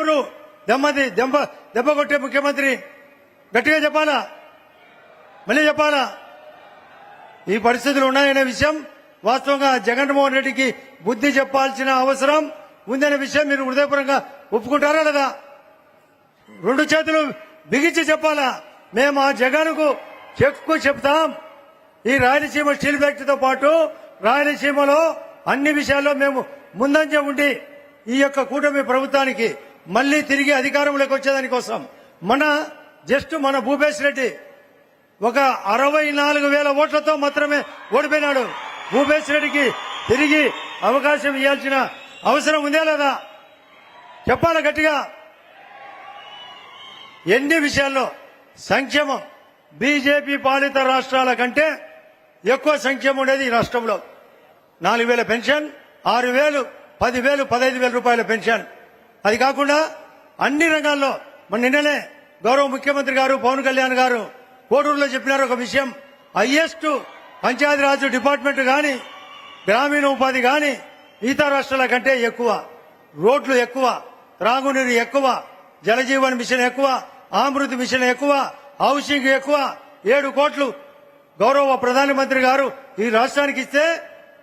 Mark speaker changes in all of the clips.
Speaker 1: ఎవరు దెబ్బ కొట్టే ముఖ్యమంత్రి? గట్టిగా చెప్పాలా? మళ్ళీ చెప్పాలా? ఈ పరిస్థితులు ఉన్నాయనే విషయం వాస్తవంగా జగన్మోహన్ రెడ్డికి బుద్ధి చెప్పాల్సిన అవసరం ఉందనే విషయం మీరు హృదయపూర్వకంగా ఒప్పుకుంటారా లేదా? రెండు చేతులు బిగించి చెప్పాలా? మేము ఆ జగన్కు చెప్తాం. ఈ రాయలసీమ స్టీల్ ఫ్యాక్టరీతో పాటు రాయలసీమలో అన్ని విషయాల్లో మేము ముందంజ ఉండి ఈ యొక్క కూటమి ప్రభుత్వానికి మళ్లీ తిరిగి అధికారంలోకి వచ్చేదానికోసం మన భూపేశ్ రెడ్డి ఒక 64,000 ఓట్లతో మాత్రమే ఓడిపోయినాడు. భూపేశ్ రెడ్డికి తిరిగి అవకాశం ఇవ్వాల్సిన అవసరం ఉందే లేదా? చెప్పాలి గట్టిగా. ఎన్ని విషయాల్లో సంక్షేమం బీజేపీ పాలిత రాష్ట్రాల కంటే ఎక్కువ సంక్షేమం ఉండేది ఈ రాష్ట్రంలో. 4,000 పెన్షన్, 6,000, 10,000, 15,000 రూపాయల పెన్షన్. అది కాకుండా అన్ని రంగాల్లో నిన్ననే గౌరవ ముఖ్యమంత్రి గారు పవన్ కళ్యాణ్ గారు కోడూరులో చెప్పినారు ఒక విషయం. హైయెస్ట్ పంచాయతీరాజ్ డిపార్ట్మెంట్ గాని గ్రామీణ ఉపాధి గాని మిగతా రాష్ట్రాల కంటే ఎక్కువ, రోడ్లు ఎక్కువ, త్రాగునీరు ఎక్కువ, జలజీవన్ మిషన్ ఎక్కువ, అమృత్ మిషన్ ఎక్కువ, హౌసింగ్ ఎక్కువ. 7 కోట్లు గౌరవ ప్రధానమంత్రి గారు ఈ రాష్ట్రానికి ఇస్తే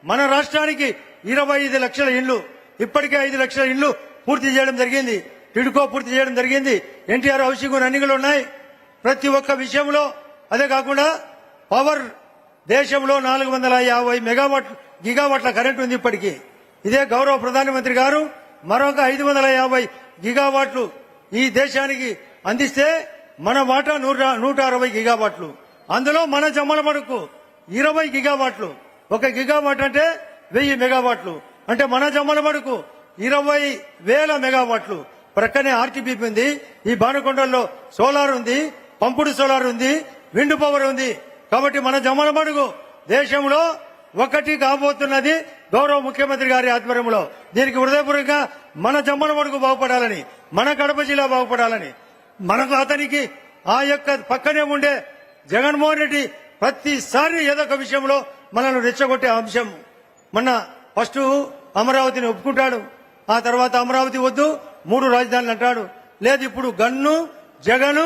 Speaker 1: మన రాష్ట్రానికి 25 లక్షల ఇళ్లు, ఇప్పటికే 5 లక్షల ఇళ్లు పూర్తి చేయడం జరిగింది. టిడ్కో పూర్తి చేయడం జరిగింది. ఎన్టీఆర్ హౌసింగ్ అన్ని ఉన్నాయి. ప్రతి ఒక్క విషయంలో. అదే కాకుండా పవర్ దేశంలో 450 గిగావాట్ల కరెంట్ ఉంది ఇప్పటికీ. ఇదే గౌరవ ప్రధానమంత్రి గారు మరొక 550 గిగావాట్లు ఈ దేశానికి అందిస్తే మన వాటా 160 గిగావాట్లు. అందులో మన జమ్మలమడుకు 20 గిగావాట్లు. 1 గిగావాట్ అంటే 1000 మెగావాట్లు. అంటే మన జమ్మలమడుకు 20,000 మెగావాట్లు. ప్రక్కనే ఆర్టీపీపీ ఉంది. ఈ బాణకొండల్లో సోలార్ ఉంది, పంపుడు సోలార్ ఉంది, విండ్ పవర్ ఉంది. కాబట్టి మన జమ్మలమడుగు దేశంలో ఒకటి కాబోతున్నది గౌరవ ముఖ్యమంత్రి గారి ఆధ్వర్యంలో. దీనికి హృదయపూర్వకంగా మన జమ్మలమడుగు బాగుపడాలని, మన కడప జిల్లా బాగుపడాలని, మనకు అతనికి ఆ యొక్క పక్కనే ఉండే జగన్మోహన్ రెడ్డి ప్రతిసారి ఏదో ఒక విషయంలో మనల్ని రెచ్చగొట్టే అంశం. ఫస్ట్ అమరావతిని ఒప్పుకుంటాడు, ఆ తర్వాత అమరావతి వద్దు 3 రాజధానులు అంటాడు. లేదు ఇప్పుడు జగను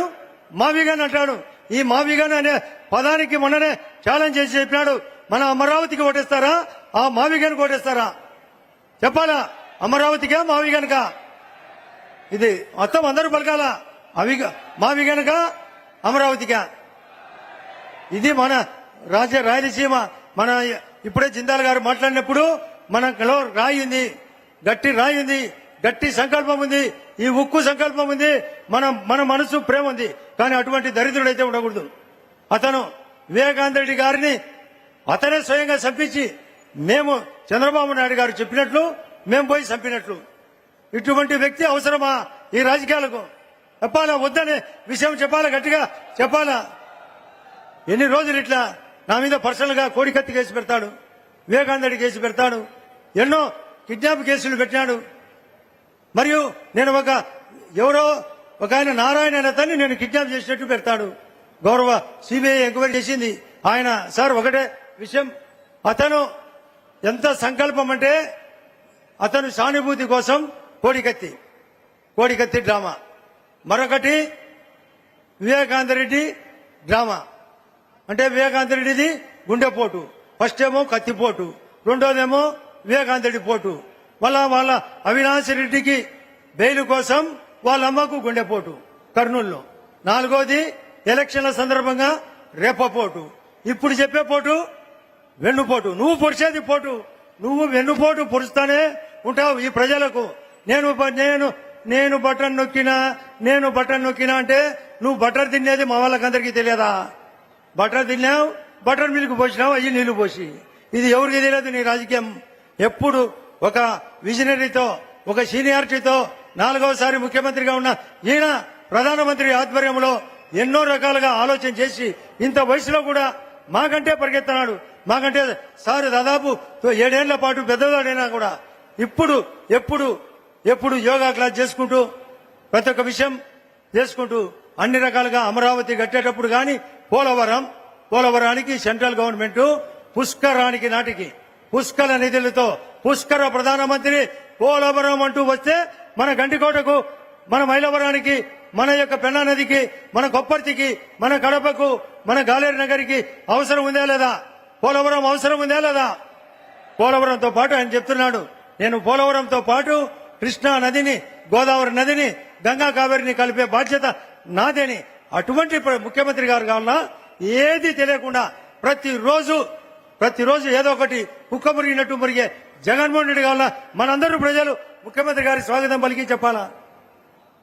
Speaker 1: మావిగన్ అంటాడు. ఈ మావిగన్ అనే పదానికి మొన్ననే ఛాలెంజ్ చేసి చెప్పినాడు. మన అమరావతికి ఓటేస్తారా, ఆ మావిగన్ ఓటేస్తారా? చెప్పాలా? అమరావతిగా మావిగన్కా? ఇది మొత్తం అందరూ పలకాల. మావిగనక అమరావతిగా? ఇది మన రాయలసీమ. మన ఇప్పుడే జిందాల్ గారు మాట్లాడినప్పుడు మనలో రాయి ఉంది, గట్టి రాయి ఉంది, గట్టి సంకల్పం ఉంది, ఈ ఉక్కు సంకల్పం ఉంది, మన మనసు ప్రేమ ఉంది. కానీ అటువంటి దరిద్రుడైతే ఉండకూడదు. అతను వివేకానంద రెడ్డి గారిని అతనే స్వయంగా చంపించి మేము చంద్రబాబు నాయుడు గారు చెప్పినట్లు మేము పోయి చంపినట్లు. ఇటువంటి వ్యక్తి అవసరమా ఈ రాజకీయాలకు? చెప్పాలా? వద్దనే విషయం చెప్పాలా? గట్టిగా చెప్పాలా? ఎన్ని రోజులు ఇట్లా నా మీద పర్సనల్ గా కోడికత్తి కేసు పెడతాడు, వివేకానంద రెడ్డి కేసు పెడతాడు, ఎన్నో కిడ్నాప్ కేసులు పెట్టాడు. మరియు నేను ఎవరో ఒక ఆయన నారాయణ అనే అతన్ని నేను కిడ్నాప్ చేసినట్టు పెడతాడు. గౌరవ సిబిఐ ఎంక్వైరీ చేసింది. ఆయన సార్ ఒకటే విషయం, అతను ఎంత సంకల్పం అంటే అతను సానుభూతి కోసం కోడికత్తి డ్రామా, మరొకటి వివేకానంద రెడ్డి డ్రామా. అంటే వివేకానంద రెడ్డిది గుండెపోటు, ఫస్ట్ ఏమో కత్తిపోటు, రెండోదేమో వివేకానంద రెడ్డి పోటు, వాళ్ళ అవినాష్ రెడ్డికి బెయిల్ కోసం వాళ్ళ అమ్మకు గుండెపోటు కర్నూలులో, నాలుగోది ఎలక్షన్ల సందర్భంగా రేపపోటు, ఇప్పుడు చెప్పే పోటు వెన్నుపోటు. నువ్వు పొడిచేది పోటు, నువ్వు వెన్నుపోటు పొడుస్తానే ఉంటావు ఈ ప్రజలకు. నేను బటన్ నొక్కినా అంటే నువ్వు బటర్ తినేది మా వాళ్ళకందరికీ తెలియదా? బటర్ తిన్నావు, బటర్ మిల్క్ పోసినావు, అయ్యి నీళ్లు పోసి. ఇది ఎవరికి తెలియదు నీ రాజకీయం. ఎప్పుడు ఒక విజనరీతో, ఒక సీనియారిటీతో 4వసారి ముఖ్యమంత్రిగా ఉన్న ఈయన ప్రధానమంత్రి ఆధ్వర్యంలో ఎన్నో రకాలుగా ఆలోచన చేసి ఇంత వయసులో కూడా మాకంటే పరిగెత్తనాడు. మాకంటే సార్ దాదాపు 7 ఏళ్ల పాటు పెద్దవాడైనా కూడా ఎప్పుడు యోగా క్లాస్ చేసుకుంటూ ప్రతి ఒక్క విషయం చేసుకుంటూ అన్ని రకాలుగా అమరావతి కట్టేటప్పుడు కానీ పోలవరానికి సెంట్రల్ గవర్నమెంట్ నాటికి పుష్కర నిధులతో పుష్కర ప్రధానమంత్రి పోలవరం అంటూ వస్తే మన గండికోటకు మన మైలవరానికి, మన యొక్క పెన్నా నదికి, మన కొప్పర్తికి, మన కడపకు, మన గాలేరు నగరికి అవసరం ఉందా లేదా? పోలవరం అవసరం ఉందా లేదా? పోలవరంతో పాటు ఆయన చెప్తున్నాడు, నేను పోలవరంతో పాటు కృష్ణా నదిని, గోదావరి నదిని, గంగా కావేరిని కలిపే బాధ్యత నాదేని. అటువంటి ముఖ్యమంత్రి గారు కావాలన్నా ఏది తెలియకుండా ప్రతిరోజు ఏదో ఒకటి కుక్క మురిగినట్టు మురిగే జగన్మోహన్ రెడ్డి కావాలన్నా మనందరూ ప్రజలు ముఖ్యమంత్రి గారి స్వాగతం పలికి చెప్పాలా?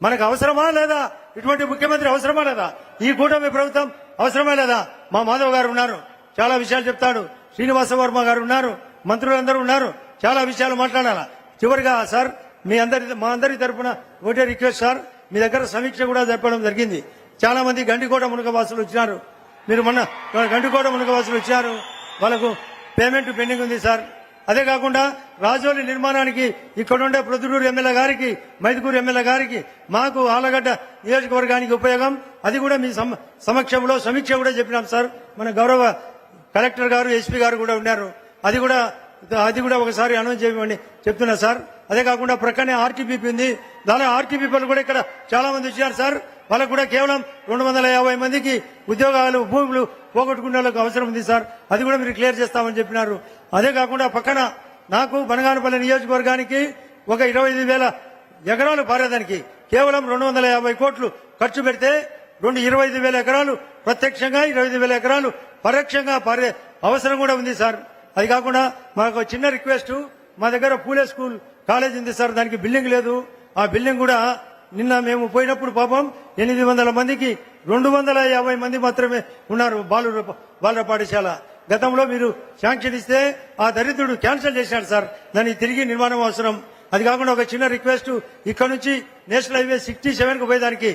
Speaker 1: మనకు అవసరమా లేదా? ఇటువంటి ముఖ్యమంత్రి అవసరమా లేదా? ఈ కూటమి ప్రభుత్వం అవసరమా లేదా? మా మాధవ్ గారు ఉన్నారు, చాలా విషయాలు చెప్తాడు. శ్రీనివాస వర్మ గారు ఉన్నారు, మంత్రులందరూ ఉన్నారు, చాలా విషయాలు మాట్లాడాలా. చివరిగా సార్ మా అందరి తరఫున ఒకటే రిక్వెస్ట్ సార్, మీ దగ్గర సమీక్ష కూడా జరపడం జరిగింది. చాలా మంది గండికోట మునకవాసులు వచ్చినారు. మీరు మొన్న గండికోట మునకవాసులు వచ్చారు, వాళ్ళకు పేమెంట్ పెండింగ్ ఉంది సార్. అదే కాకుండా రాజోలి నిర్మాణానికి ఇక్కడ ఉండే ప్రొద్దుటూరు ఎమ్మెల్యే గారికి, మైదుకూరు ఎమ్మెల్యే గారికి, మాకు ఆలగడ్డ నియోజకవర్గానికి ఉపయోగం, అది కూడా మీ సమక్షంలో సమీక్ష కూడా చెప్పినాం సార్. మన గౌరవ కలెక్టర్ గారు, ఎస్పీ గారు కూడా ఉన్నారు. అది కూడా ఒకసారి అనౌన్స్ చేయమని చెప్తున్నా సార్. అదే కాకుండా ప్రక్కనే ఆర్టీపీపీ ఉంది, దాని ఆర్టీపీపీలు కూడా ఇక్కడ చాలా మంది వచ్చారు సార్. వాళ్ళకు కూడా కేవలం 250 మందికి ఉద్యోగాలు, భూములు పోగొట్టుకునే వాళ్ళకు అవసరం ఉంది సార్. అది కూడా మీరు క్లియర్ చేస్తామని చెప్పినారు. అదే కాకుండా పక్కన నాకు బనగానపల్లి నియోజకవర్గానికి ఒక 25,000 ఎకరాలు పారేదానికి కేవలం 250 కోట్లు ఖర్చు పెడితే 25,000 ఎకరాలు ప్రత్యక్షంగా, 25,000 ఎకరాలు పరోక్షంగా పారే అవసరం కూడా ఉంది సార్. అది కాకుండా మాకు చిన్న రిక్వెస్ట్, మా దగ్గర పూలే స్కూల్ కాలేజ్ ఉంది సార్, దానికి బిల్డింగ్ లేదు. ఆ బిల్డింగ్ కూడా నిన్న మేము పోయినప్పుడు పాపం 800 మందికి 250 మంది మాత్రమే ఉన్నారు బాలుర పాఠశాల. గతంలో మీరు శాంక్షన్ ఇస్తే ఆ దరిద్రుడు క్యాన్సిల్ చేశాడు సార్, దానికి తిరిగి నిర్మాణం అవసరం. అది కాకుండా ఒక చిన్న రిక్వెస్ట్, ఇక్కడ నుంచి నేషనల్ హైవే 67 కు పోయేదానికి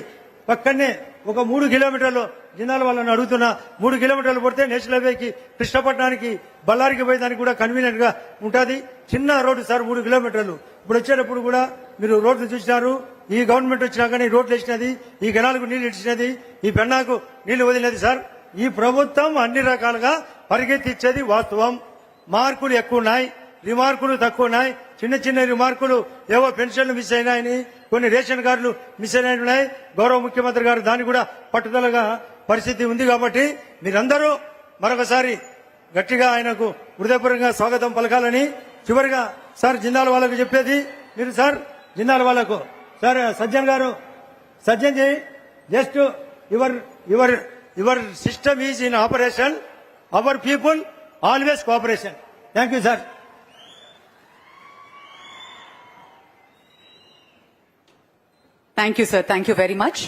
Speaker 1: పక్కనే ఒక 3 కిలోమీటర్లు జిల్లాల వాళ్ళని అడుగుతున్నా, 3 కిలోమీటర్లు పడితే నేషనల్ హైవేకి, కృష్ణపట్నానికి, బళ్ళారికి పోయేదానికి కూడా కన్వీనియంట్ గా ఉంటుంది. చిన్న రోడ్డు సార్, 3 కిలోమీటర్లు. ఇప్పుడు వచ్చేటప్పుడు కూడా మీరు రోడ్లు చూసినారు. ఈ గవర్నమెంట్ వచ్చినాకనే రోడ్లు వేసినది, ఈ కెనాల్కు నీళ్లు ఇచ్చినది, ఈ పెన్నాకు నీళ్లు వదిలినది సార్. ఈ ప్రభుత్వం అన్ని రకాలుగా పరిగెత్తిచ్చేది వాస్తవం. మార్కులు ఎక్కువ ఉన్నాయి, రిమార్కులు తక్కువ ఉన్నాయి. చిన్న రిమార్కులు, ఏవో పెన్షన్లు మిస్ అయినాయని, కొన్ని రేషన్ కార్డులు మిస్ అయినాయి. గౌరవ ముఖ్యమంత్రి గారు దాన్ని కూడా పట్టుదలగా పరిస్థితి ఉంది. కాబట్టి మీరందరూ మరొకసారి గట్టిగా ఆయనకు హృదయపూర్వకంగా స్వాగతం పలకాలని. చివరిగా సార్ జిందాల్ వాళ్ళకు చెప్పేది, మీరు సార్ జిందాల్ వాళ్ళకు sir Sajjan ji, just your system is in operation, our people always cooperation. Thank you sir.
Speaker 2: Thank you sir, thank you very much.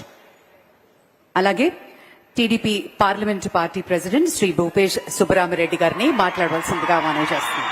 Speaker 2: అలాగే TDP parliament party president Shri Bhupesh Subbarami Reddy గారిని మాట్లాడవలసిందిగా మనవి చేస్తున్నాం.